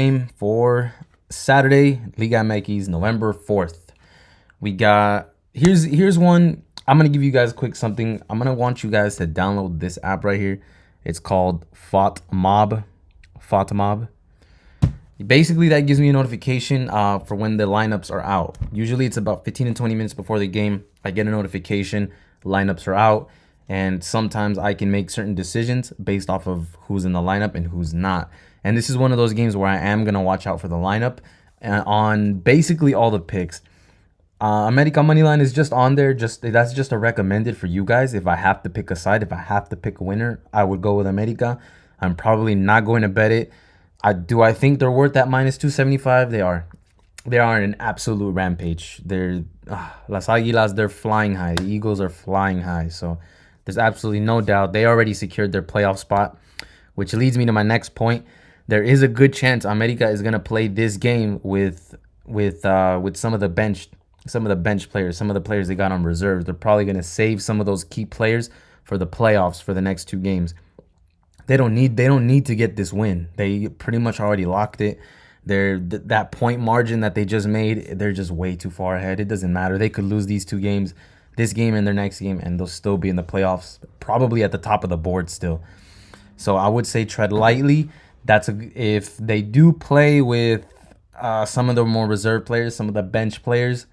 Game for Saturday, Liga MX, November 4th. We got here's one. I'm gonna give you guys a quick something. I'm gonna want you guys to download this app right here. It's called FOTMob. FOTMob. Basically, that gives me a notification for when the lineups are out. Usually, it's about 15 to 20 minutes before the game. I get a notification, lineups are out, and sometimes I can make certain decisions based off of who's in the lineup and who's not. And this is one of those games where I am gonna watch out for the lineup on basically all the picks. America Moneyline is just on there. That's just a recommended for you guys. If I have to pick a side, if I have to pick a winner, I would go with America. I'm probably not going to bet it. I think they're worth that minus 275? They are. They are an absolute rampage. They're Las Águilas, they're flying high. The Eagles are flying high. So there's absolutely no doubt they already secured their playoff spot, which leads me to my next point. There is a good chance America is going to play this game with some of the bench players, some of the players they got on reserve. They're probably going to save some of those key players for the playoffs for the next two games. They don't need to get this win. They pretty much already locked it. That point margin that they just made, they're just way too far ahead. It doesn't matter. They could lose these two games, this game and their next game, and they'll still be in the playoffs, probably at the top of the board still. So I would say tread lightly. If they do play with some of the more reserve players, some of the bench players,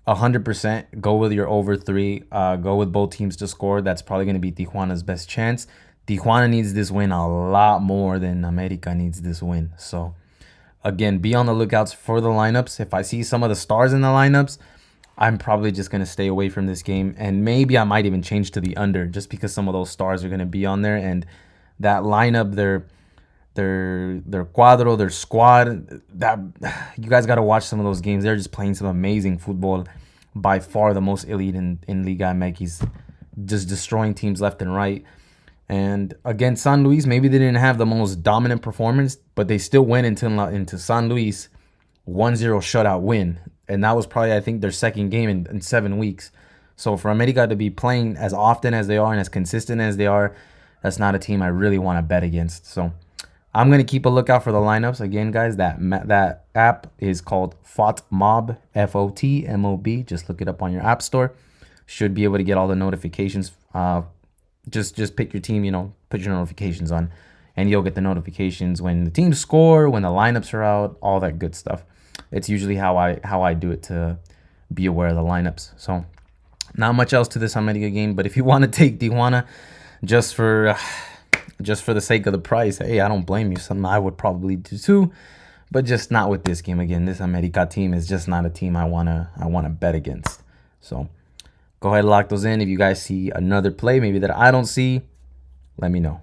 100% go with your over 3. Go with both teams to score. That's probably going to be Tijuana's best chance. Tijuana needs this win a lot more than America needs this win. So, again, be on the lookouts for the lineups. If I see some of the stars in the lineups, I'm probably just going to stay away from this game. And maybe I might even change to the under just because some of those stars are going to be on there. And that lineup, their cuadro, their squad, that you guys got to watch some of those games. They're just playing some amazing football. By far the most elite in Liga MX, just destroying teams left and right. And against San Luis, maybe they didn't have the most dominant performance, but they still went into San Luis 1-0 shutout win. And that was probably, I think, their second game in 7 weeks. So for America to be playing as often as they are and as consistent as they are, that's not a team I really want to bet against. So I'm going to keep a lookout for the lineups. Again, guys, that app is called FOTMob, FOTMOB. Just look it up on your app store. Should be able to get all the notifications. Just pick your team, put your notifications on, and you'll get the notifications when the teams score, when the lineups are out, all that good stuff. It's usually how I do it to be aware of the lineups. So not much else to this America game, but if you want to take Tijuana just for the sake of the price, hey, I don't blame you. Something I would probably do too, but just not with this game. Again, this America team is just not a team I wanna bet against. So go ahead and lock those in. If you guys see another play maybe that I don't see, let me know.